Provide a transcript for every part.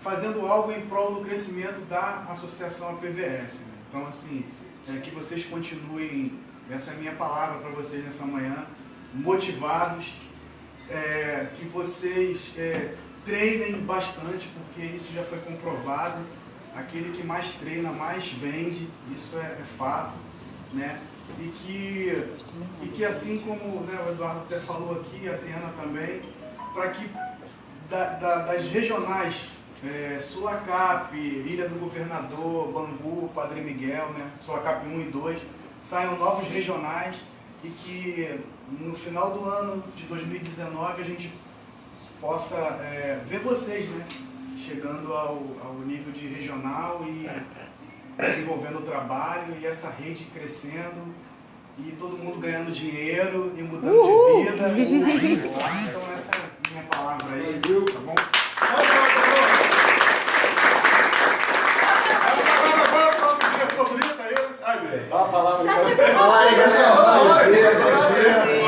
fazendo algo em prol do crescimento da associação APVS. Né? Então, assim, que vocês continuem, essa é a minha palavra para vocês nessa manhã, motivados, que vocês treinem bastante, porque isso já foi comprovado. Aquele que mais treina, mais vende, isso é fato, né? E que assim como, né, o Eduardo até falou aqui, a Triana também, para que das regionais, Sulacap, Ilha do Governador, Bangu, Padre Miguel, né, Sulacap 1 e 2, saiam novos regionais e que no final do ano de 2019 a gente possa ver vocês, né, chegando ao nível de regional e desenvolvendo o trabalho e essa rede crescendo e todo mundo ganhando dinheiro e mudando de vida. Então essa é a minha palavra aí, tá bom?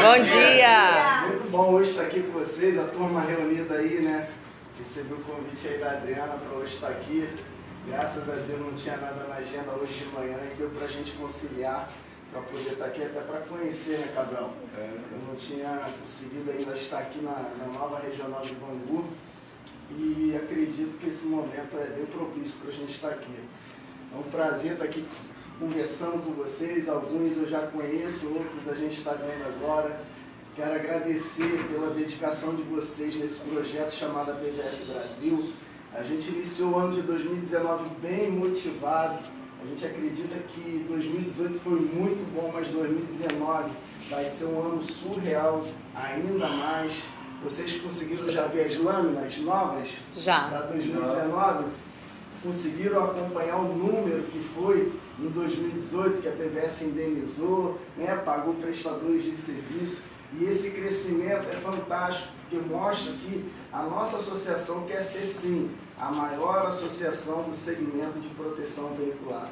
Bom dia! Muito bom hoje estar aqui com vocês, a turma reunida aí, né? Recebi o convite aí da Adriana para hoje estar aqui. Graças a Deus não tinha nada na agenda hoje de manhã e deu para a gente conciliar para poder estar aqui, até para conhecer, né, Cabral? Eu não tinha conseguido ainda estar aqui na nova regional de Bangu e acredito que esse momento é bem propício para a gente estar aqui. É um prazer estar aqui conversando com vocês, alguns eu já conheço, outros a gente está vendo agora. Quero agradecer pela dedicação de vocês nesse projeto chamado APVS Brasil. A gente iniciou o ano de 2019 bem motivado. A gente acredita que 2018 foi muito bom, mas 2019 vai ser um ano surreal ainda mais. Vocês conseguiram já ver as lâminas novas para 2019? Conseguiram acompanhar o número que foi em 2018, que a PVS indenizou, né, pagou prestadores de serviço. E esse crescimento é fantástico, porque mostra que a nossa associação quer ser, sim, a maior associação do segmento de proteção veicular.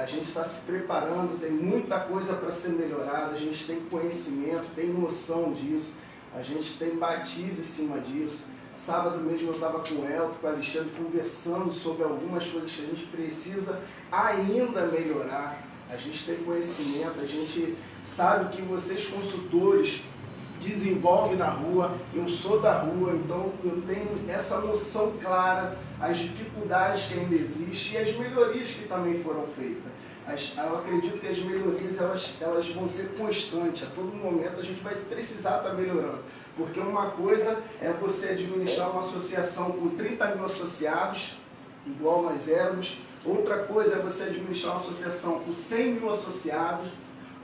A gente está se preparando, tem muita coisa para ser melhorada, a gente tem conhecimento, tem noção disso, a gente tem batido em cima disso. Sábado mesmo eu estava com o Elton, com o Alexandre, conversando sobre algumas coisas que a gente precisa ainda melhorar. A gente tem conhecimento, a gente sabe que vocês consultores desenvolvem na rua, eu sou da rua, então eu tenho essa noção clara, as dificuldades que ainda existem e as melhorias que também foram feitas. Eu acredito que as melhorias elas vão ser constantes, a todo momento a gente vai precisar estar melhorando. Porque uma coisa é você administrar uma associação com 30 mil associados, igual nós éramos. Outra coisa é você administrar uma associação com 100 mil associados.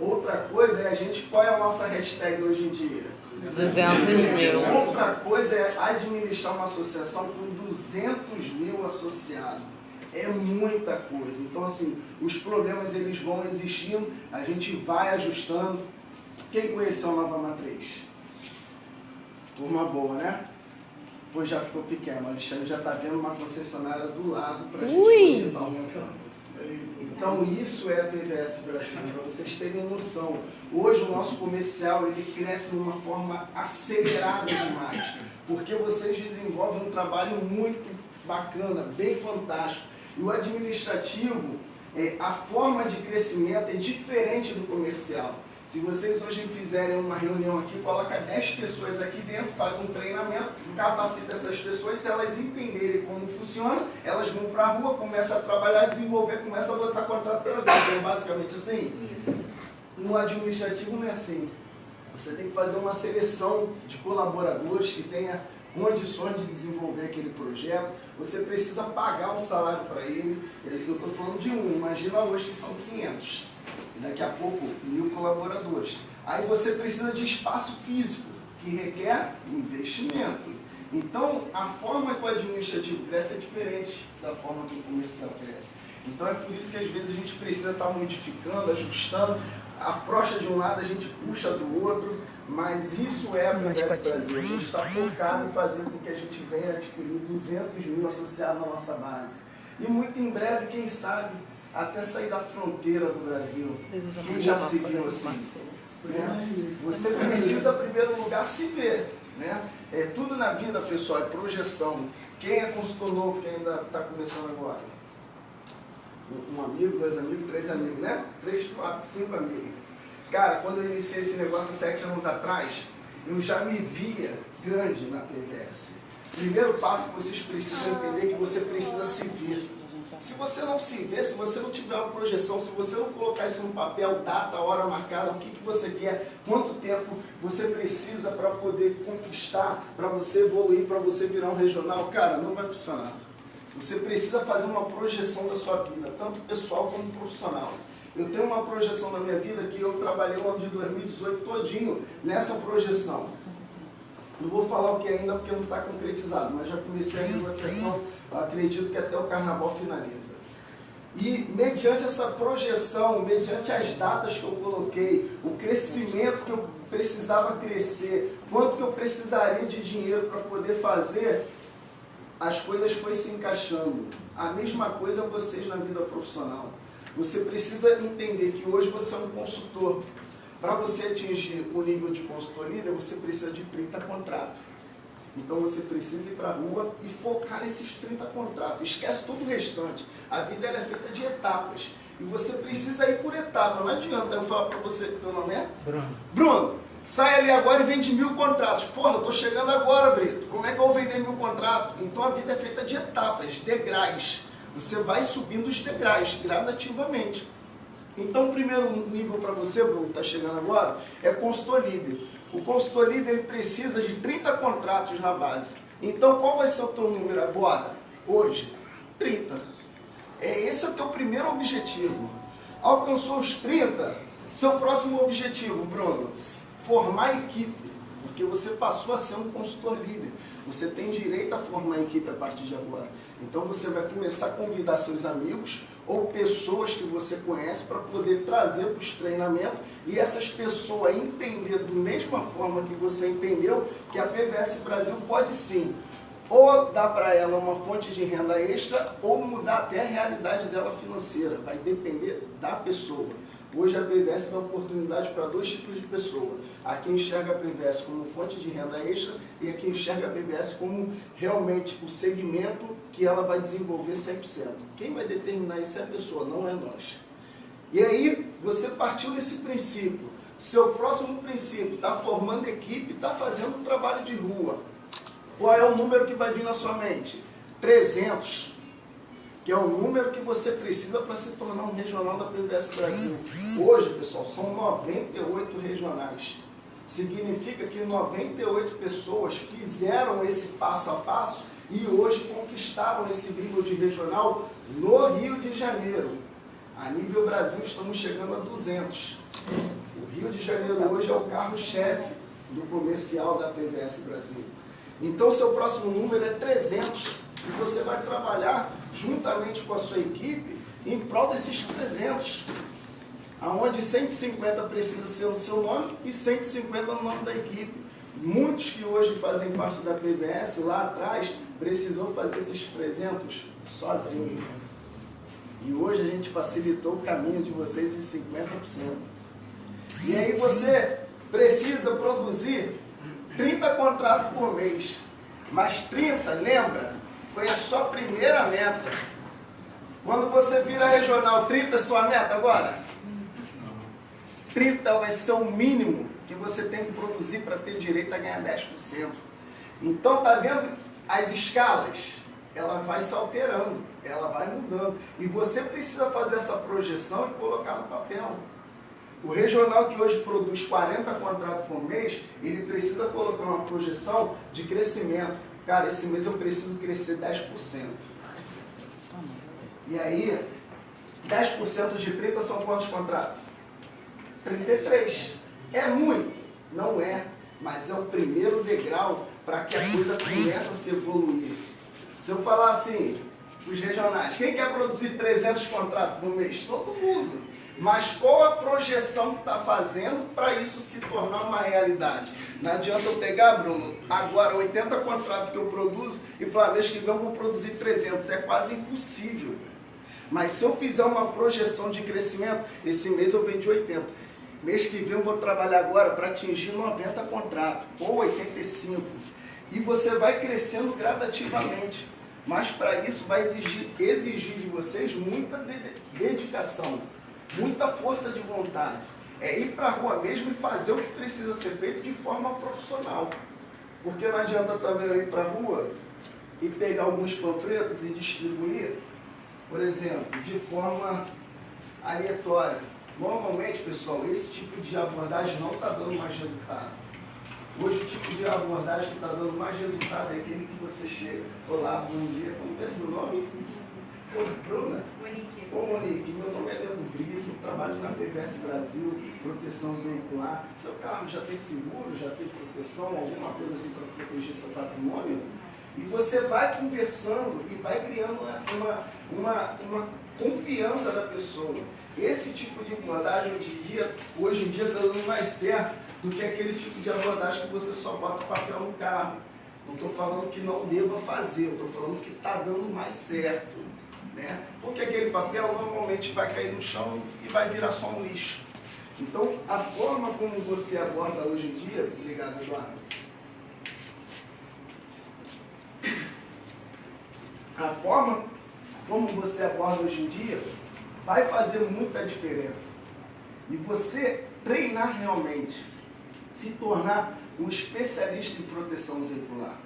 Outra coisa é qual é a nossa hashtag hoje em dia? 200 mil. Outra coisa é administrar uma associação com 200 mil associados. É muita coisa. Então, assim, os problemas eles vão existindo, a gente vai ajustando. Quem conheceu a Nova Matriz? Turma boa, né? Pois já ficou pequeno. O Alexandre já está vendo uma concessionária do lado para a gente poder estar aumentando. Então isso é a PVS Brasil, para vocês terem noção. Hoje o nosso comercial ele cresce de uma forma acelerada demais, porque vocês desenvolvem um trabalho muito bacana, bem fantástico. E o administrativo, a forma de crescimento é diferente do comercial. Se vocês hoje fizerem uma reunião aqui, coloca 10 pessoas aqui dentro, faz um treinamento, capacita essas pessoas, se elas entenderem como funciona, elas vão para a rua, começam a trabalhar, desenvolver, começam a botar contrato para dentro. É basicamente assim. No administrativo não é assim. Você tem que fazer uma seleção de colaboradores que tenha condições de desenvolver aquele projeto, você precisa pagar um salário para ele. Eu estou falando de um, imagina hoje que são 500. E daqui a pouco 1000 colaboradores. Aí você precisa de espaço físico, que requer investimento. Então, a forma que o administrativo cresce é diferente da forma que o comercial cresce. Então é por isso que às vezes a gente precisa estar modificando, ajustando. Afrouxa de um lado, a gente puxa do outro, mas isso é a PVS Brasil. A gente está focado em fazer com que a gente venha adquirir 200 mil associados na nossa base. E muito em breve, quem sabe, até sair da fronteira do Brasil. Quem já se viu assim? Né? Você precisa, em primeiro lugar, se ver. né? Tudo na vida, pessoal, é projeção. Quem é consultor novo, quem ainda está começando agora? Um amigo, 2 amigos, 3 amigos, né? 3, 4, 5 amigos. Cara, quando eu iniciei esse negócio há 7 anos atrás, eu já me via grande na PVS. Primeiro passo que vocês precisam entender é que você precisa se ver. Se você não se ver, se você não tiver uma projeção, se você não colocar isso no papel, data, hora marcada, o que você quer, quanto tempo você precisa para poder conquistar, para você evoluir, para você virar um regional, cara, não vai funcionar. Você precisa fazer uma projeção da sua vida, tanto pessoal como profissional. Eu tenho uma projeção na minha vida que eu trabalhei o ano de 2018 todinho nessa projeção. Não vou falar o que ainda porque não está concretizado, mas já comecei a negociação, acredito que até o carnaval finaliza. E mediante essa projeção, mediante as datas que eu coloquei, o crescimento que eu precisava crescer, quanto que eu precisaria de dinheiro para poder fazer, as coisas foram se encaixando. A mesma coisa vocês na vida profissional. Você precisa entender que hoje você é um consultor. Para você atingir o nível de consultor líder, você precisa de 30 contratos. Então você precisa ir para a rua e focar nesses 30 contratos. Esquece todo o restante. A vida ela é feita de etapas. E você precisa ir por etapa. Não adianta eu falar para você, teu nome é? Bruno. Bruno, sai ali agora e vende 1000 contratos. Porra, eu estou chegando agora, Brito. Como é que eu vou vender 1000 contratos? Então a vida é feita de etapas, degraus. Você vai subindo os degraus gradativamente. Então, o primeiro nível para você, Bruno, está chegando agora, é consultor líder. O consultor líder ele precisa de 30 contratos na base. Então, qual vai ser o teu número agora? Hoje? 30. Esse é o teu primeiro objetivo. Alcançou os 30, seu próximo objetivo, Bruno, formar equipe. Porque você passou a ser um consultor líder. Você tem direito a formar equipe a partir de agora. Então você vai começar a convidar seus amigos ou pessoas que você conhece para poder trazer para os treinamentos e essas pessoas entender da mesma forma que você entendeu que a PVS Brasil pode sim ou dar para ela uma fonte de renda extra ou mudar até a realidade dela financeira. Vai depender da pessoa. Hoje a PVS dá oportunidade para 2 tipos de pessoa. A quem enxerga a PVS como fonte de renda extra e a quem enxerga a PVS como realmente o segmento que ela vai desenvolver 100%. Quem vai determinar isso é a pessoa, não é nós. E aí, você partiu desse princípio. Seu próximo princípio, está formando equipe, está fazendo um trabalho de rua. Qual é o número que vai vir na sua mente? 300. Que é o número que você precisa para se tornar um regional da PVS Brasil. Hoje, pessoal, são 98 regionais. Significa que 98 pessoas fizeram esse passo a passo e hoje conquistaram esse nível de regional no Rio de Janeiro. A nível Brasil, estamos chegando a 200. O Rio de Janeiro hoje é o carro-chefe do comercial da PVS Brasil. Então, seu próximo número é 300. E você vai trabalhar juntamente com a sua equipe em prol desses 300. Onde 150 precisa ser o seu nome e 150 no nome da equipe. Muitos que hoje fazem parte da PVS, lá atrás, precisou fazer esses 300 sozinho. E hoje a gente facilitou o caminho de vocês em 50%. E aí você precisa produzir 30 contratos por mês. Mas 30, lembra? Foi a sua primeira meta. Quando você vira regional, 30 é sua meta agora? 30 vai ser o mínimo que você tem que produzir para ter direito a ganhar 10%. Então, tá vendo as escalas? Ela vai se alterando, ela vai mudando. E você precisa fazer essa projeção e colocar no papel. O regional que hoje produz 40 contratos por mês, ele precisa colocar uma projeção de crescimento. Cara, esse mês eu preciso crescer 10%. E aí, 10% de 30 são quantos contratos? 33. É muito? Não é. Mas é o primeiro degrau para que a coisa comece a se evoluir. Se eu falar assim, os regionais, quem quer produzir 300 contratos por mês? Todo mundo. Mas qual a projeção que está fazendo para isso se tornar uma realidade? Não adianta eu pegar, Bruno, agora 80 contratos que eu produzo e falar, mês que vem eu vou produzir 300. É quase impossível. Mas se eu fizer uma projeção de crescimento, esse mês eu vendi 80. mês que vem eu vou trabalhar agora para atingir 90 contratos, ou 85. E você vai crescendo gradativamente. Mas para isso vai exigir de vocês muita dedicação, muita força de vontade. É ir para a rua mesmo e fazer o que precisa ser feito de forma profissional. Porque não adianta também eu ir para a rua e pegar alguns panfletos e distribuir, por exemplo, de forma aleatória. Normalmente, pessoal, esse tipo de abordagem não está dando mais resultado. Hoje o tipo de abordagem que está dando mais resultado é aquele que você chega, olá, bom dia, como é seu nome? Ô, Bruna? Monique. Ô, Monique, meu nome é Leandro Brito, trabalho na PVS Brasil, proteção veicular. Seu carro já tem seguro, já tem proteção, alguma coisa assim para proteger seu patrimônio? E você vai conversando e vai criando uma confiança da pessoa. Esse tipo de abordagem hoje em dia está dando mais certo do que aquele tipo de abordagem que você só bota papel no carro. Não estou falando que não deva fazer, eu estou falando que está dando mais certo. Né? Porque aquele papel normalmente vai cair no chão e vai virar só um lixo. Então, a forma como você aborda hoje em dia, obrigado, Eduardo, a forma como você aborda hoje em dia vai fazer muita diferença. E você treinar realmente, se tornar um especialista em proteção veicular.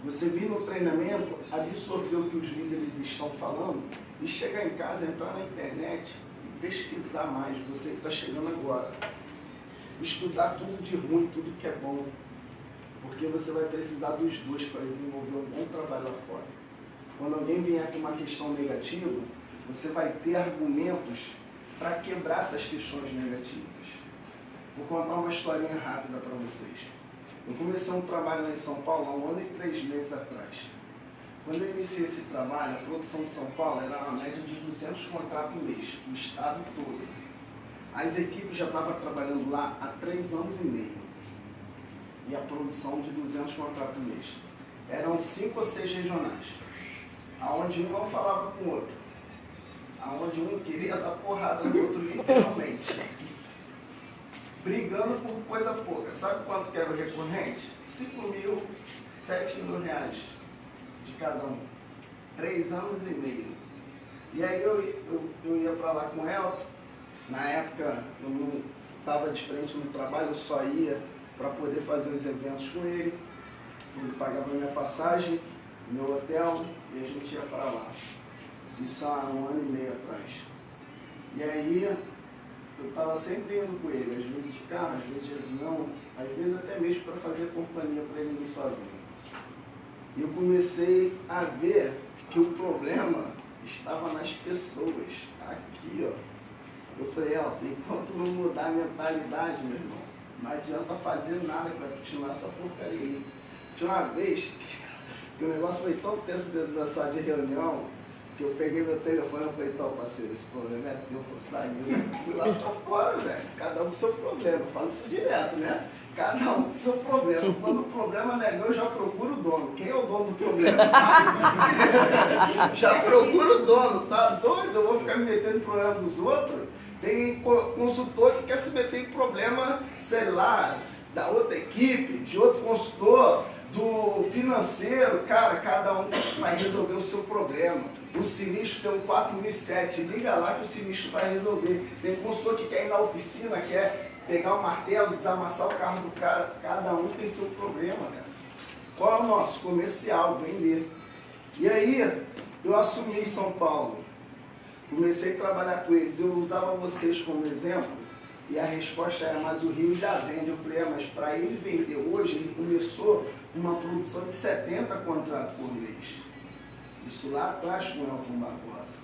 Você vir no treinamento, absorver o que os líderes estão falando e chegar em casa, entrar na internet e pesquisar mais, você que está chegando agora. Estudar tudo de ruim, tudo que é bom, porque você vai precisar dos dois para desenvolver um bom trabalho lá fora. Quando alguém vier com uma questão negativa, você vai ter argumentos para quebrar essas questões negativas. Vou contar uma historinha rápida para vocês. Eu comecei um trabalho lá em São Paulo há 1 ano e 3 meses atrás. Quando eu iniciei esse trabalho, a produção de São Paulo era uma média de 200 contratos por mês, o estado todo. As equipes já estavam trabalhando lá há 3 anos e meio. E a produção de 200 contratos por mês. Eram 5 ou 6 regionais, aonde um não falava com o outro, aonde um queria dar porrada no outro literalmente. Brigando por coisa pouca. Sabe quanto que era o recorrente? 5 mil, 7 mil reais de cada um. 3 anos e meio. E aí eu ia para lá com ela. Na época eu não estava de frente no trabalho, eu só ia para poder fazer os eventos com ele. Ele pagava minha passagem, meu hotel e a gente ia para lá. Isso há 1 ano e meio atrás. E aí eu estava sempre indo com ele, às vezes de carro, às vezes de avião, às vezes até mesmo para fazer companhia para ele ir sozinho. E eu comecei a ver que o problema estava nas pessoas. Aqui, ó. Eu falei, enquanto não mudar a mentalidade, meu irmão, não adianta fazer nada que vai continuar essa porcaria aí. Tinha uma vez que o negócio foi tão tenso dentro da sala de reunião, que eu peguei meu telefone e falei, parceiro, esse problema é teu, tô saindo. Fui lá pra fora, velho. Cada um com seu problema. Eu falo isso direto, né? Cada um com seu problema. Quando o problema não é meu, eu já procuro o dono. Quem é o dono do problema? Já procuro o dono. Tá doido? Eu vou ficar me metendo em problema dos outros? Tem consultor que quer se meter em problema, sei lá, da outra equipe, de outro consultor, do financeiro. Cara, cada um vai resolver o seu problema. O sinistro tem um 4007, liga lá que o sinistro vai resolver. Tem consultor que quer ir na oficina, quer pegar o martelo, desamassar o carro do cara. Cada um tem seu problema, cara. Qual é o nosso? Comercial, vender. E aí, eu assumi em São Paulo. Comecei a trabalhar com eles. Eu usava vocês como exemplo. E a resposta era, mas o Rio já vende. Eu falei, mas para ele vender hoje, ele começou uma produção de 70 contratos por mês. Isso lá atrás com o Elton Barbosa.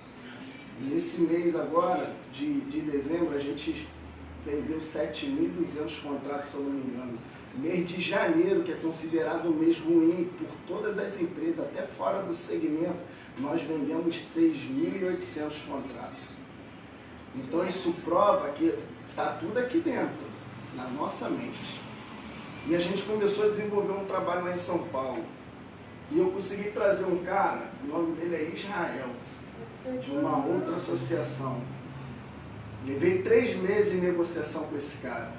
E nesse mês agora, de dezembro, a gente vendeu 7.200 contratos, se eu não me engano. Mês de janeiro, que é considerado um mês ruim por todas as empresas, até fora do segmento, nós vendemos 6.800 contratos. Então isso prova que está tudo aqui dentro, na nossa mente. E a gente começou a desenvolver um trabalho lá em São Paulo. E eu consegui trazer um cara, o nome dele é Israel, de uma outra associação. Levei 3 meses em negociação com esse cara.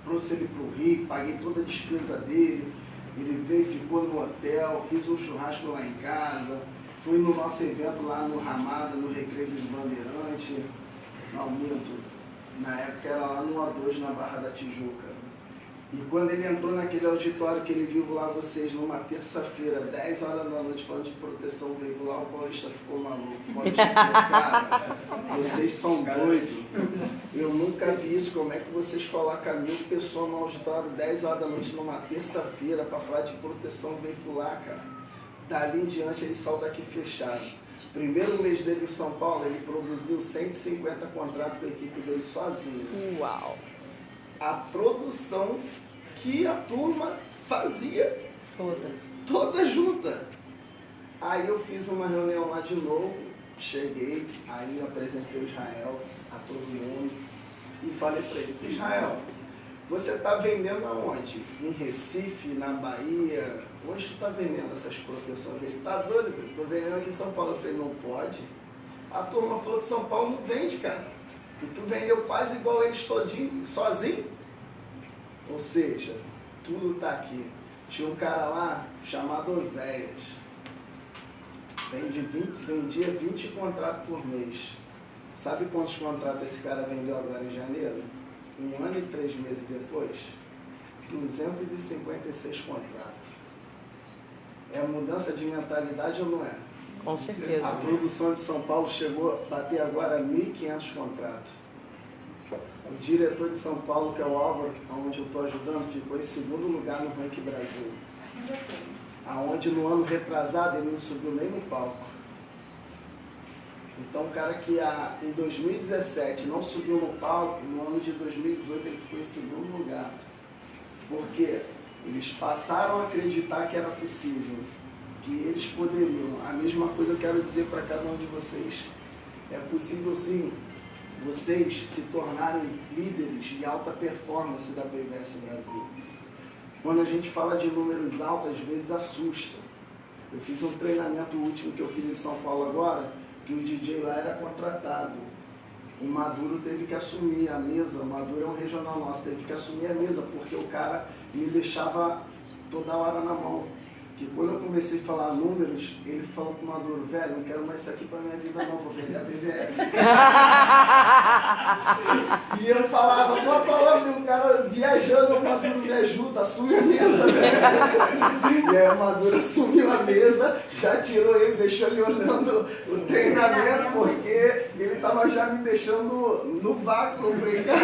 Trouxe ele para o Rio, paguei toda a despesa dele. Ele veio, ficou no hotel, fiz um churrasco lá em casa. Fui no nosso evento lá no Ramada, no Recreio dos Bandeirantes. Não, minto. Na época era lá no A2, na Barra da Tijuca. E quando ele entrou naquele auditório que ele viu lá vocês numa terça-feira, 10 horas da noite, falando de proteção veicular, o Paulista ficou maluco. O Paulista falou, cara, vocês são doidos. Eu nunca vi isso. Como é que vocês colocam 1.000 pessoas no auditório 10 horas da noite numa terça-feira para falar de proteção veicular, cara? Dali em diante ele saiu daqui fechado. Primeiro mês dele em São Paulo, ele produziu 150 contratos com a equipe dele sozinho. Uau! A produção que a turma fazia. Toda junta. Aí eu fiz uma reunião lá de novo, cheguei, aí eu apresentei o Israel a todo mundo e falei para eles, Israel, você está vendendo aonde? Em Recife, na Bahia? Onde tu está vendendo essas proteções? Ele está doido, estou vendendo aqui em São Paulo. Eu falei, não pode. A turma falou que São Paulo não vende, cara. E tu vendeu quase igual eles todinho, sozinho. Ou seja, tudo está aqui. Tinha um cara lá chamado Oséias. Vendia 20 contratos por mês. Sabe quantos contratos esse cara vendeu agora em janeiro? 1 ano e 3 meses depois? 256 contratos. É mudança de mentalidade ou não é? Com certeza. A produção de São Paulo chegou a bater agora 1.500 contratos. O diretor de São Paulo, que é o Álvaro, onde eu estou ajudando, ficou em 2º lugar no Ranking Brasil. Aonde no ano retrasado ele não subiu nem no palco. Então, o cara que em 2017 não subiu no palco, no ano de 2018 ele ficou em 2º lugar. Por quê? Eles passaram a acreditar que era possível, que eles poderiam. A mesma coisa eu quero dizer para cada um de vocês. É possível sim, vocês se tornarem líderes de alta performance da PVS Brasil. Quando a gente fala de números altos, às vezes assusta. Eu fiz um treinamento último que eu fiz em São Paulo agora, que o DJ lá era contratado. O Maduro teve que assumir a mesa, o Maduro é um regional nosso, teve que assumir a mesa, porque o cara me deixava toda hora na mão. Que quando eu comecei a falar números, ele falou pro Maduro, velho, não quero mais isso aqui pra minha vida não, vou vender a PVS. E eu falava, bota lá, o cara viajando, o Maduro me ajuda, assume a mesa, velho. E aí o Maduro assumiu a mesa, já tirou ele, deixou ele olhando o treinamento, porque ele tava já me deixando no vácuo. Eu falei, cara...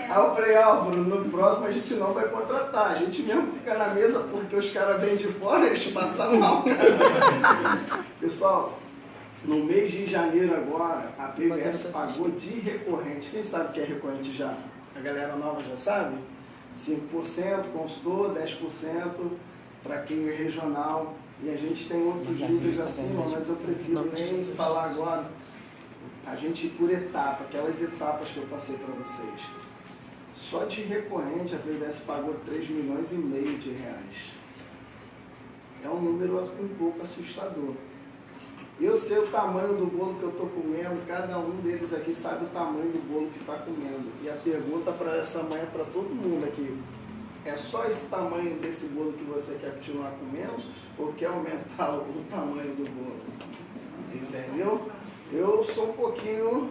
Aí eu falei, Álvaro, no próximo a gente não vai contratar, a gente mesmo fica na mesa porque os caras vêm de fora, eles passam mal, cara. Pessoal, no mês de janeiro agora, a PVS pagou de recorrente. Quem sabe o que é recorrente já? A galera nova já sabe? 5% consultor, 10% para quem é regional. E a gente tem outros níveis acima, mas eu prefiro nem falar agora. A gente ir por etapa, aquelas etapas que eu passei para vocês. Só de recorrente a PVS pagou 3,5 milhões de reais. É um número um pouco assustador. Eu sei o tamanho do bolo que eu estou comendo, cada um deles aqui sabe o tamanho do bolo que está comendo. E a pergunta para essa manhã, para todo mundo aqui, é só esse tamanho desse bolo que você quer continuar comendo ou quer aumentar o tamanho do bolo? Entendeu? Eu sou um pouquinho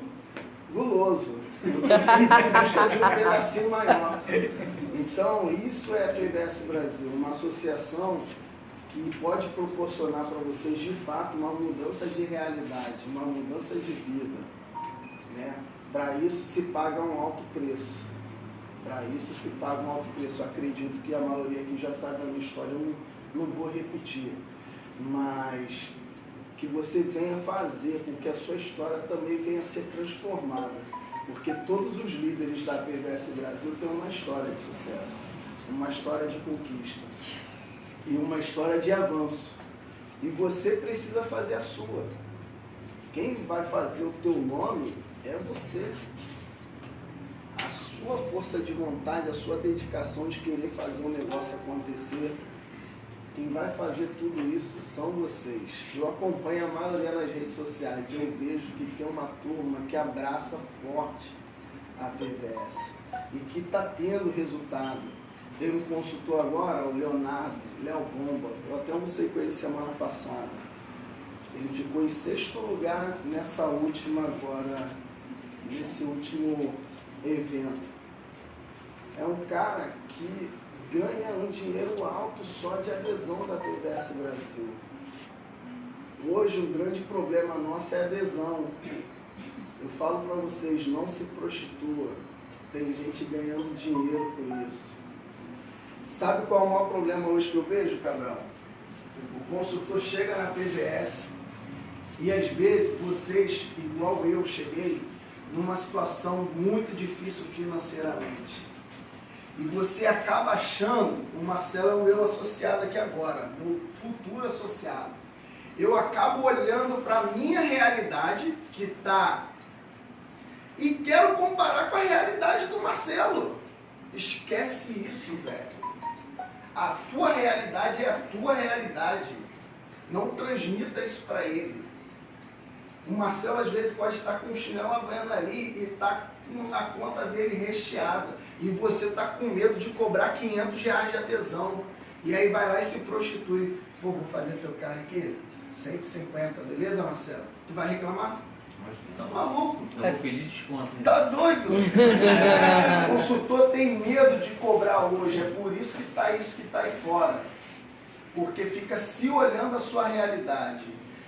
guloso. Eu estou sempre em busca de um pedacinho maior. Então, isso é a PVS Brasil, uma associação que pode proporcionar para vocês, de fato, uma mudança de realidade, uma mudança de vida. Né? Para isso se paga um alto preço. Para isso se paga um alto preço. Eu acredito que a maioria aqui já sabe a minha história, eu não vou repetir. Mas que você venha fazer com que a sua história também venha a ser transformada. Porque todos os líderes da PVS Brasil têm uma história de sucesso, uma história de conquista e uma história de avanço. E você precisa fazer a sua. Quem vai fazer o teu nome é você. A sua força de vontade, a sua dedicação de querer fazer um negócio acontecer quem vai fazer tudo isso são vocês. Eu acompanho a maioria nas redes sociais e eu vejo que tem uma turma que abraça forte a PVS e que está tendo resultado. Tem um consultor agora, o Leonardo, Léo Bomba, eu até almocei com ele semana passada. Ele ficou em 6º lugar nessa última agora, nesse último evento. É um cara que ganha um dinheiro alto só de adesão da PVS Brasil. Hoje o grande problema nosso é a adesão. Eu falo para vocês, não se prostitua. Tem gente ganhando dinheiro com isso. Sabe qual é o maior problema hoje que eu vejo, Cabral? O consultor chega na PVS e às vezes vocês, igual eu, cheguei numa situação muito difícil financeiramente. E você acaba achando, o Marcelo é o meu associado aqui agora, meu futuro associado. Eu acabo olhando para a minha realidade, que está... E quero comparar com a realidade do Marcelo. Esquece isso, velho. A tua realidade é a tua realidade. Não transmita isso para ele. O Marcelo às vezes pode estar com o chinelo havaiano ali e está com a conta dele recheada. E você está com medo de cobrar R$500 de adesão. E aí vai lá e se prostitui. Pô, vou fazer teu carro aqui, 150, beleza, Marcelo? Tu vai reclamar? Tá maluco? Tá com pedir desconto. Tá doido? O consultor tem medo de cobrar hoje. É por isso que tá aí fora. Porque fica se olhando a sua realidade.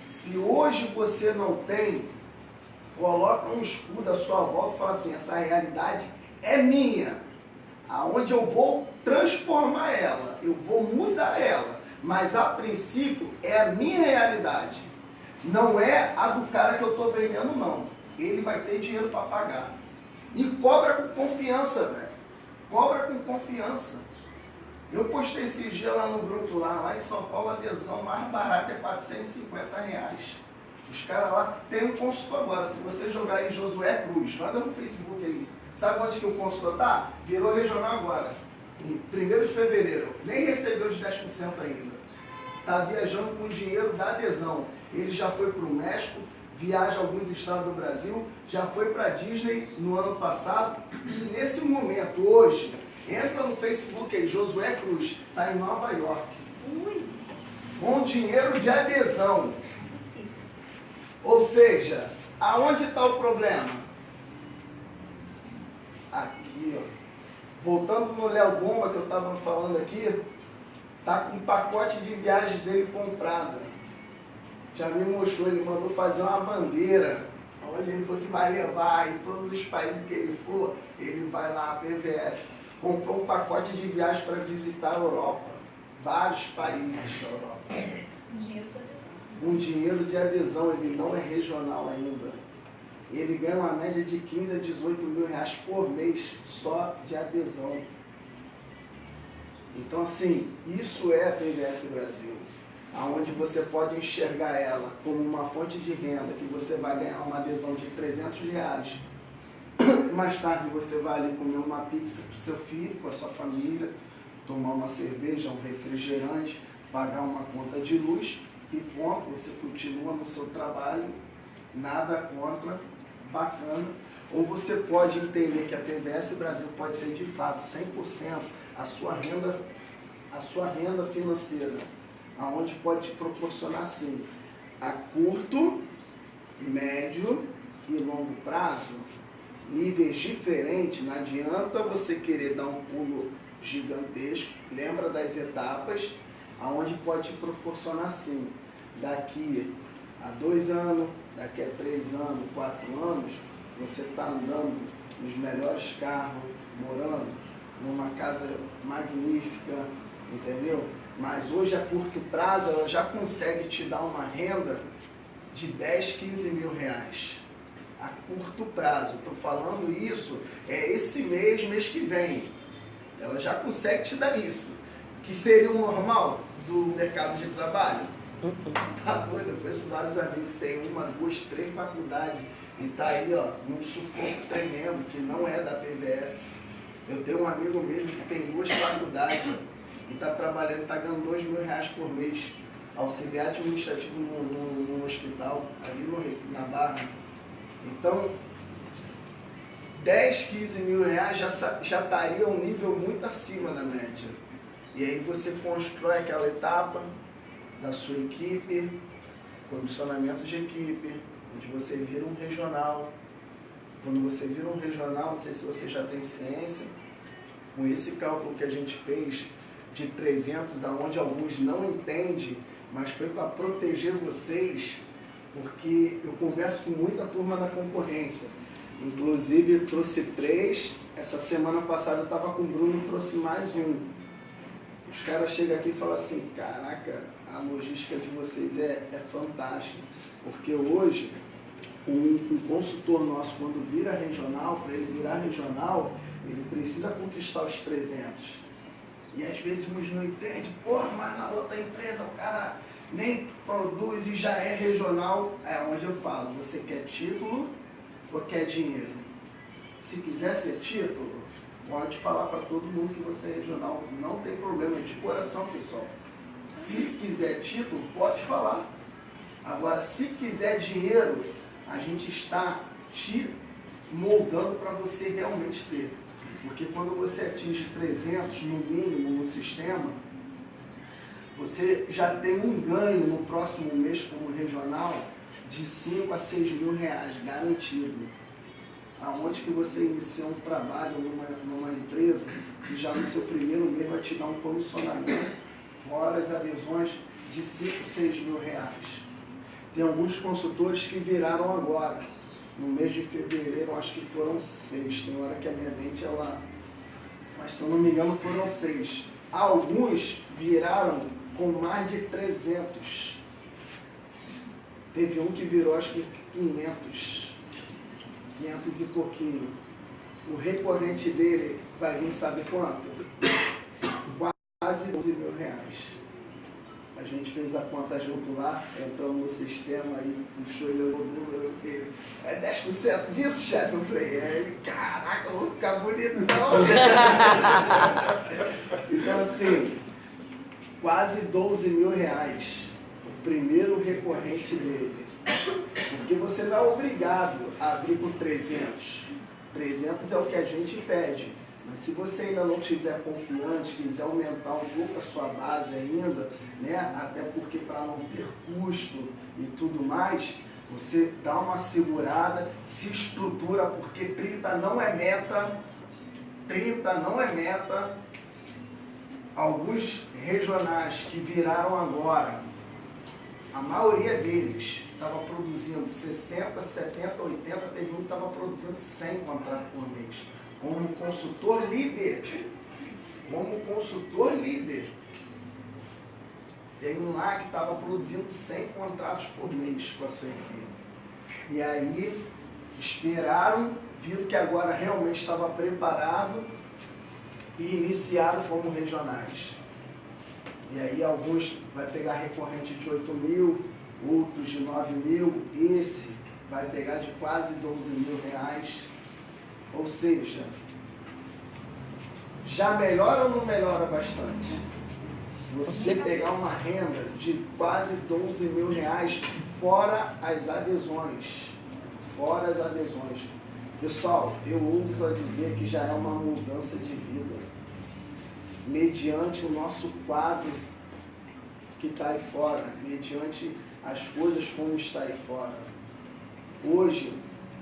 Se hoje você não tem, coloca um escudo à sua volta e fala assim, essa realidade é minha. Aonde eu vou transformar ela, eu vou mudar ela. Mas a princípio é a minha realidade. Não é a do cara que eu estou vendendo, não. Ele vai ter dinheiro para pagar. E cobra com confiança, velho. Cobra com confiança. Eu postei esses dias lá no grupo, lá em São Paulo, a adesão mais barata é R$450. Os caras lá tem um consultor agora. Se você jogar aí Josué Cruz, joga no Facebook aí. Sabe onde que o consultor tá? Virou regional agora. Em 1º de fevereiro. Nem recebeu os 10% ainda. Está viajando com dinheiro da adesão. Ele já foi para o México, viaja a alguns estados do Brasil, já foi para a Disney no ano passado e nesse momento, hoje, entra no Facebook aí, Josué Cruz, está em Nova York. Com dinheiro de adesão. Ou seja, aonde está o problema? Aqui, ó. Voltando no Léo Bomba que eu estava falando aqui, tá com um pacote de viagem dele comprada. Já me mostrou, ele mandou fazer uma bandeira, onde ele falou que vai levar em todos os países que ele for, ele vai lá, a PVS. Comprou um pacote de viagem para visitar a Europa, vários países da Europa. Um dinheiro de adesão, ele não é regional ainda. Ele ganha uma média de 15 a 18 mil reais por mês só de adesão. Então, assim, isso é a PVS Brasil, onde você pode enxergar ela como uma fonte de renda, que você vai ganhar uma adesão de R$300. Mais tarde você vai ali comer uma pizza para o seu filho, com a sua família, tomar uma cerveja, um refrigerante, pagar uma conta de luz e ponto, você continua no seu trabalho, nada contra, bacana. Ou você pode entender que a PVS Brasil pode ser de fato 100% a sua renda financeira, aonde pode te proporcionar sim, a curto, médio e longo prazo, níveis diferentes. Não adianta você querer dar um pulo gigantesco, lembra das etapas, aonde pode te proporcionar sim, daqui a 2 anos, daqui a 3 anos, 4 anos, você está andando nos melhores carros, morando numa casa magnífica, entendeu? Mas hoje a curto prazo ela já consegue te dar uma renda de 10, 15 mil reais. A curto prazo, estou falando isso, é esse mês que vem. Ela já consegue te dar isso. Que seria o normal do mercado de trabalho? Tá doido, eu conheço vários amigos que tem 1, 2, 3 faculdades e tá aí, ó, num sufoco tremendo, que não é da PVS. Eu tenho um amigo mesmo que tem 2 faculdades e está trabalhando, está ganhando R$2.000 por mês, auxiliar administrativo no hospital, ali na Barra. Então, 10, 15 mil reais já estaria um nível muito acima da média. E aí você constrói aquela etapa da sua equipe, condicionamento de equipe, onde você vira um regional. Quando você vira um regional, não sei se você já tem ciência, com esse cálculo que a gente fez de 300, aonde alguns não entendem, mas foi para proteger vocês, porque eu converso com muita turma da concorrência. Inclusive, trouxe 3, essa semana passada eu estava com o Bruno, trouxe mais um. Os caras chegam aqui e falam assim, caraca, a logística de vocês é fantástica, porque hoje um consultor nosso, quando vira regional, para ele virar regional, ele precisa conquistar os 300. E às vezes uns não entendem, porra, mas na outra empresa o cara nem produz e já é regional. É onde eu falo, você quer título ou quer dinheiro? Se quiser ser título, pode falar para todo mundo que você é regional, não tem problema, é de coração, pessoal. Se quiser título, pode falar. Agora, se quiser dinheiro, a gente está te moldando para você realmente ter. Porque quando você atinge 300 no mínimo no sistema, você já tem um ganho no próximo mês como regional de 5 a 6 mil reais garantido. Aonde que você inicia um trabalho numa empresa que já no seu primeiro mês vai te dar um comissionamento, fora as adesões de 5, 6 mil reais. Tem alguns consultores que viraram agora. No mês de fevereiro, acho que foram 6. Tem hora que a minha mente, mas se eu não me engano, foram 6. Alguns viraram com mais de 300. Teve um que virou, acho que 500 e pouquinho. O recorrente dele vai vir, sabe quanto? Quase 12 mil reais. A gente fez a conta junto lá, entrou no sistema aí, puxou ele o número dele. É 10% disso, chefe? Eu falei, ele, caraca, eu vou ficar bonitão. Então, assim, quase 12 mil reais, o primeiro recorrente dele. Porque você não é obrigado a abrir com 300. 300 é o que a gente pede. Mas se você ainda não estiver confiante, quiser aumentar um pouco a sua base ainda, né? Até porque para não ter custo e tudo mais, você dá uma segurada, se estrutura, porque 30 não é meta. 30 não é meta. Alguns regionais que viraram agora, a maioria deles estava produzindo 60, 70, 80, teve um que estava produzindo 100 contratos por mês. Como consultor líder. Como consultor líder. Tem um lá que estava produzindo 100 contratos por mês com a sua equipe. E aí, esperaram, viram que agora realmente estava preparado e iniciaram como regionais. E aí alguns vai pegar recorrente de 8 mil, outros de 9 mil, esse vai pegar de quase 12 mil reais. Ou seja, já melhora ou não melhora bastante? Você pegar uma renda de quase 12 mil reais fora as adesões. Fora as adesões. Pessoal, eu ouso a dizer que já é uma mudança de vida. Mediante o nosso quadro que está aí fora, mediante as coisas como está aí fora. Hoje,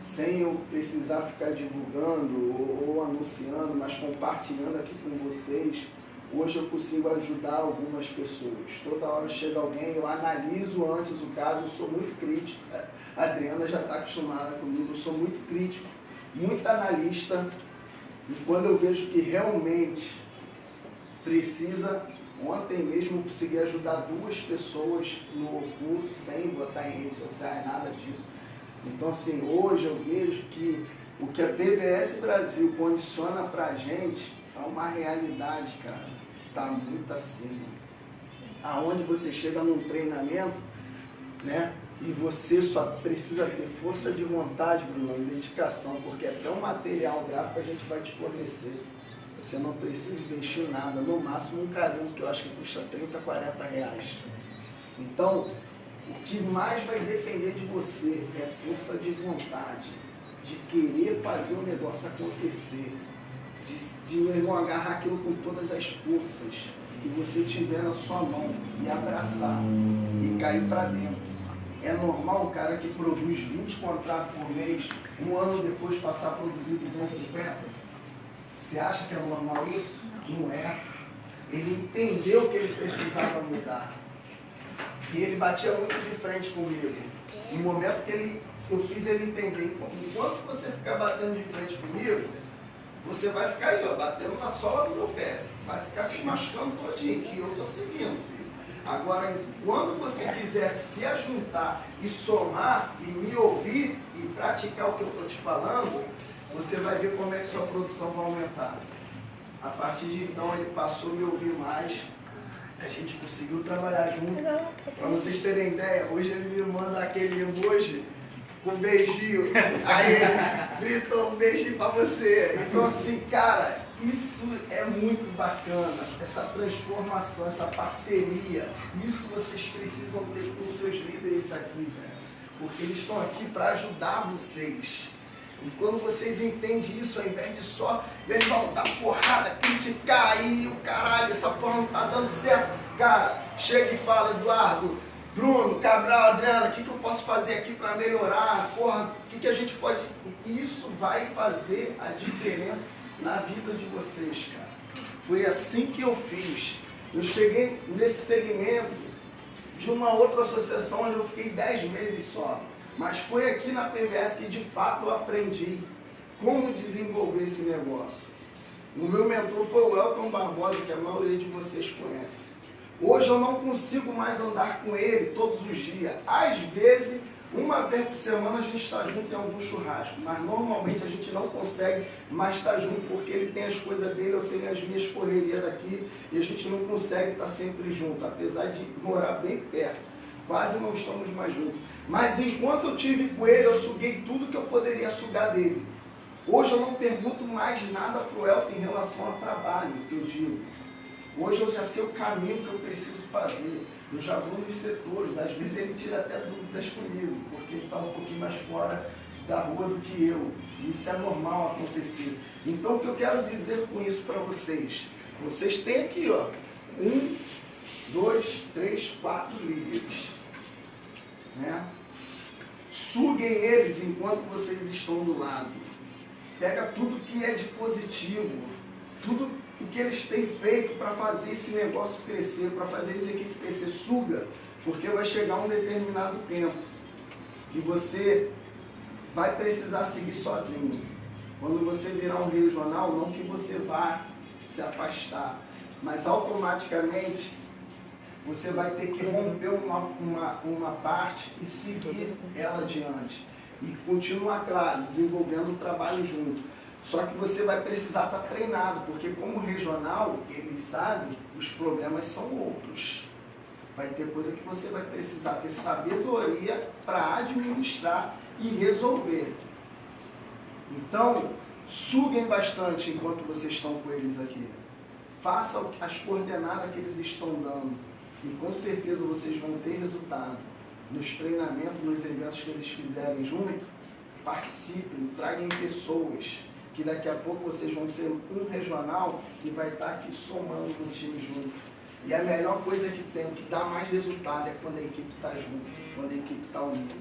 sem eu precisar ficar divulgando ou anunciando, mas compartilhando aqui com vocês, hoje eu consigo ajudar algumas pessoas. Toda hora chega alguém, eu analiso antes o caso, eu sou muito crítico. A Adriana já está acostumada comigo, eu sou muito crítico, muito analista, e quando eu vejo que realmente precisa, ontem mesmo eu consegui ajudar 2 pessoas no oculto, sem botar em redes sociais, nada disso. Então, assim, hoje eu vejo que o que a PVS Brasil condiciona pra gente é uma realidade, cara, que está muito acima. Aonde você chega num treinamento, né, e você só precisa ter força de vontade, Bruno, e dedicação, porque até o material gráfico a gente vai te fornecer. Você não precisa investir nada, no máximo um carimbo que eu acho que custa 30, 40 reais. Então, o que mais vai depender de você é força de vontade, de querer fazer o negócio acontecer, de meu irmão, agarrar aquilo com todas as forças que você tiver na sua mão e abraçar e cair para dentro. É normal um cara que produz 20 contratos por mês, um ano depois passar a produzir 250? Você acha que é normal isso? Não é. Ele entendeu que ele precisava mudar. E ele batia muito de frente comigo. No momento que eu fiz ele entender, enquanto você ficar batendo de frente comigo, você vai ficar aí, ó, batendo na sola do meu pé. Vai ficar se machucando todinho, que eu estou seguindo, filho. Agora, quando você quiser se ajuntar e somar e me ouvir e praticar o que eu estou te falando, você vai ver como é que sua produção vai aumentar. A partir de então, ele passou a me ouvir mais. A gente conseguiu trabalhar junto. Para vocês terem ideia, hoje ele me manda aquele emoji com um beijinho. Aí ele gritou um beijinho para você. Então assim, cara, isso é muito bacana. Essa transformação, essa parceria. Isso vocês precisam ter com os seus líderes aqui, velho. Porque eles estão aqui para ajudar vocês. E quando vocês entendem isso, ao invés de só, meu irmão, dar porrada, criticar e o caralho, essa porra não tá dando certo. Cara, chega e fala, Eduardo, Bruno, Cabral, Adriana, o que eu posso fazer aqui para melhorar? Porra, o que a gente pode... Isso vai fazer a diferença na vida de vocês, cara. Foi assim que eu fiz. Eu cheguei nesse segmento de uma outra associação onde eu fiquei 10 meses só. Mas foi aqui na PVS que de fato eu aprendi como desenvolver esse negócio. O meu mentor foi o Elton Barbosa, que a maioria de vocês conhece. Hoje eu não consigo mais andar com ele todos os dias. Às vezes, uma vez por semana a gente está junto em algum churrasco, mas normalmente a gente não consegue mais estar junto porque ele tem as coisas dele, eu tenho as minhas correrias aqui e a gente não consegue estar sempre junto, apesar de morar bem perto. Quase não estamos mais juntos. Mas enquanto eu tive com ele, eu suguei tudo que eu poderia sugar dele. Hoje eu não pergunto mais nada para o Elton em relação ao trabalho, que eu digo. Hoje eu já sei o caminho que eu preciso fazer. Eu já vou nos setores. Às vezes ele tira até dúvidas comigo, porque ele está um pouquinho mais fora da rua do que eu. Isso é normal acontecer. Então o que eu quero dizer com isso para vocês? Vocês têm aqui, ó, 1, 2, 3, 4 líderes. Né? Suguem eles enquanto vocês estão do lado. Pega tudo que é de positivo, tudo o que eles têm feito para fazer esse negócio crescer, para fazer essa equipe crescer, suga, porque vai chegar um determinado tempo que você vai precisar seguir sozinho. Quando você virar um regional, não que você vá se afastar, mas automaticamente você vai ter que romper uma parte e seguir ela adiante. E continuar, claro, desenvolvendo o trabalho junto. Só que você vai precisar estar treinado, porque como regional, eles sabem, os problemas são outros. Vai ter coisa que você vai precisar ter sabedoria para administrar e resolver. Então, suguem bastante enquanto vocês estão com eles aqui. Façam as coordenadas que eles estão dando. E com certeza vocês vão ter resultado. Nos treinamentos, nos eventos que eles fizerem junto, participem, tragam pessoas, que daqui a pouco vocês vão ser um regional que vai estar aqui somando um time junto. E a melhor coisa que tem, o que dá mais resultado é quando a equipe está junto, quando a equipe está unida.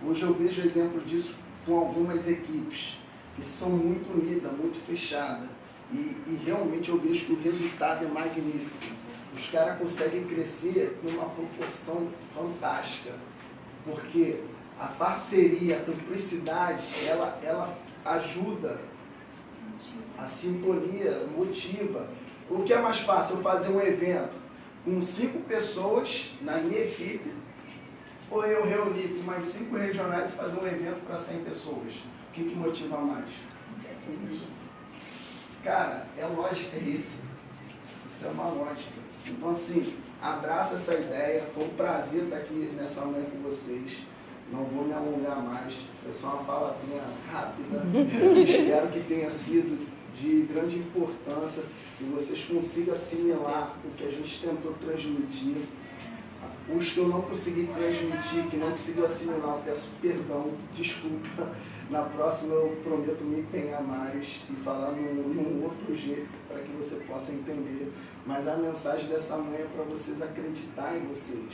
Hoje eu vejo exemplo disso com algumas equipes que são muito unidas, muito fechadas. E realmente eu vejo que o resultado é magnífico. Os caras conseguem crescer numa proporção fantástica, porque a parceria, a cumplicidade, ela ajuda, a sintonia motiva. O que é mais fácil? Eu fazer um evento com 5 pessoas na minha equipe, ou eu reunir com mais 5 regionais e fazer um evento para 100 pessoas? O que motiva mais? Cara, é lógica isso. Isso é uma lógica. Então, assim, abraça essa ideia. Foi um prazer estar aqui nessa manhã com vocês. Não vou me alongar mais. Foi só uma palavrinha rápida. Espero que tenha sido de grande importância e vocês consigam assimilar o que a gente tentou transmitir. Os que eu não consegui transmitir, que não consegui assimilar, eu peço perdão, desculpa. Na próxima eu prometo me empenhar mais e falar num outro jeito para que você possa entender. Mas a mensagem dessa manhã é para vocês acreditar em vocês.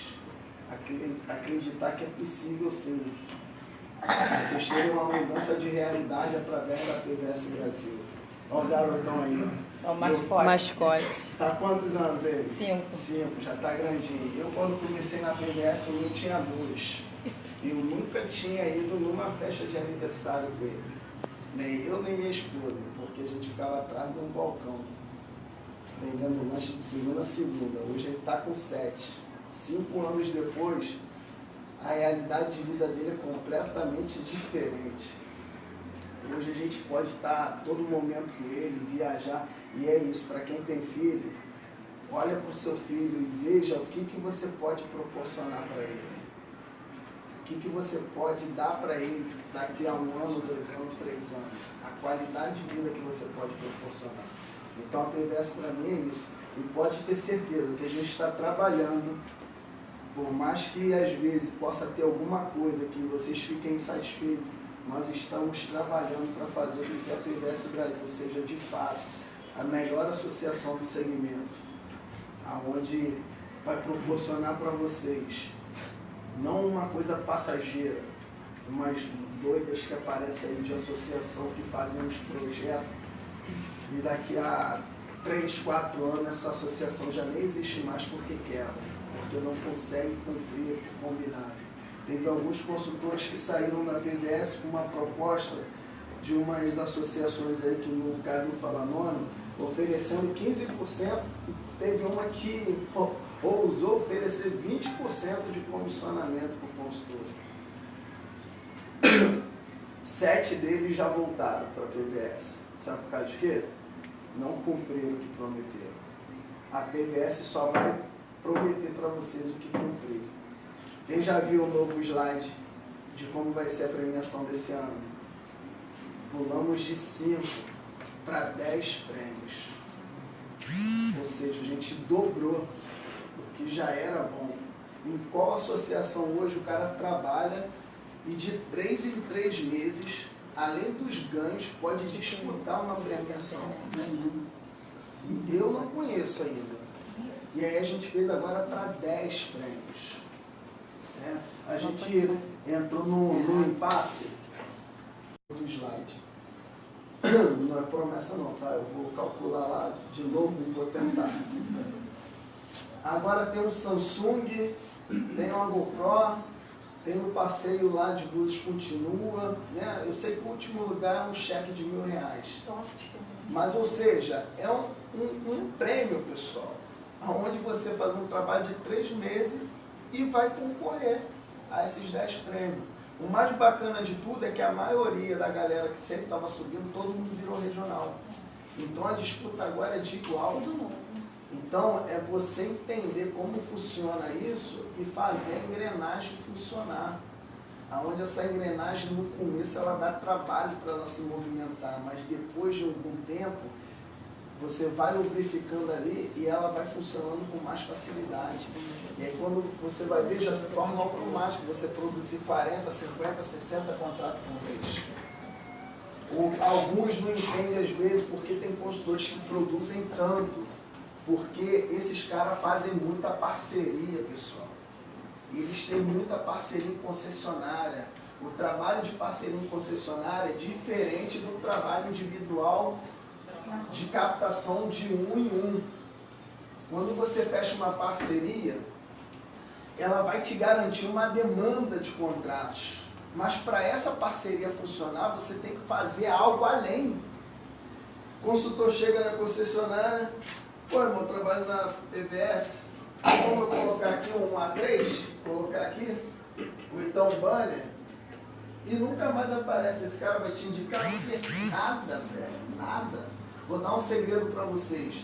Acreditar que é possível sim. Vocês terem uma mudança de realidade através da PVS Brasil. Olha o garotão aí, ó. É o mascote. Tá quantos anos ele? 5. 5, já tá grandinho. Eu quando comecei na PVS eu tinha 2. Eu nunca tinha ido numa festa de aniversário com ele. Nem eu nem minha esposa, porque a gente ficava atrás de um balcão, vendendo lanche de segunda a segunda. Hoje ele está com 7. 5 anos depois, a realidade de vida dele é completamente diferente. Hoje a gente pode estar a todo momento com ele, viajar, e é isso. Para quem tem filho, olha para o seu filho e veja o que você pode proporcionar para ele. O que você pode dar para ele daqui a 1 ano, 2 anos, 3 anos. A qualidade de vida que você pode proporcionar. Então a PVS para mim é isso. E pode ter certeza que a gente está trabalhando, por mais que às vezes possa ter alguma coisa que vocês fiquem insatisfeitos, nós estamos trabalhando para fazer com que a PVS Brasil seja de fato a melhor associação do segmento, aonde vai proporcionar para vocês não uma coisa passageira, umas doidas que aparecem aí de associação que fazem uns projetos e daqui a 3, 4 anos essa associação já nem existe mais porque quebra, porque não consegue cumprir o combinado. Teve alguns consultores que saíram da PVS com uma proposta de umas associações aí que não cabe falar nome, oferecendo 15%, teve uma que ousou oferecer 20% de comissionamento para o consultor. 7 deles já voltaram para a PVS. Sabe por causa de quê? Não cumpriram o que prometeram. A PVS só vai prometer para vocês o que cumpriu. Quem já viu o novo slide de como vai ser a premiação desse ano? Pulamos de 5 para 10 prêmios. Ou seja, a gente dobrou o que já era bom. Em qual associação hoje o cara trabalha e de 3 em 3 meses, além dos ganhos, pode disputar uma premiação? Eu não conheço ainda. E aí a gente fez agora para 10 prêmios. A gente entrou no impasse do slide. Não é promessa não, tá? Eu vou calcular lá de novo e vou tentar. Agora tem um Samsung, tem uma GoPro, tem um passeio lá de Búzios continua, né? Eu sei que o último lugar é um cheque de R$1.000. Mas, ou seja, é um prêmio, pessoal, onde você faz um trabalho de 3 meses e vai concorrer a esses 10 prêmios. O mais bacana de tudo é que a maioria da galera que sempre estava subindo, todo mundo virou regional. Então a disputa agora é de igual. Então é você entender como funciona isso e fazer a engrenagem funcionar. Onde essa engrenagem no começo ela dá trabalho para ela se movimentar, mas depois de algum tempo você vai lubrificando ali e ela vai funcionando com mais facilidade. E aí quando você vai ver, já se torna automático você produzir 40, 50, 60 contratos por mês. Alguns não entendem às vezes porque tem consultores que produzem tanto, porque esses caras fazem muita parceria, pessoal. E eles têm muita parceria em concessionária. O trabalho de parceria em concessionária é diferente do trabalho individual de captação de 1 em 1. Quando você fecha uma parceria, ela vai te garantir uma demanda de contratos. Mas para essa parceria funcionar, você tem que fazer algo além. O consultor chega na concessionária, pô, irmão, eu trabalho na PVS, como eu colocar aqui um A3, colocar aqui, ou então um banner, e nunca mais aparece. Esse cara vai te indicar nada, velho, nada. Vou dar um segredo para vocês.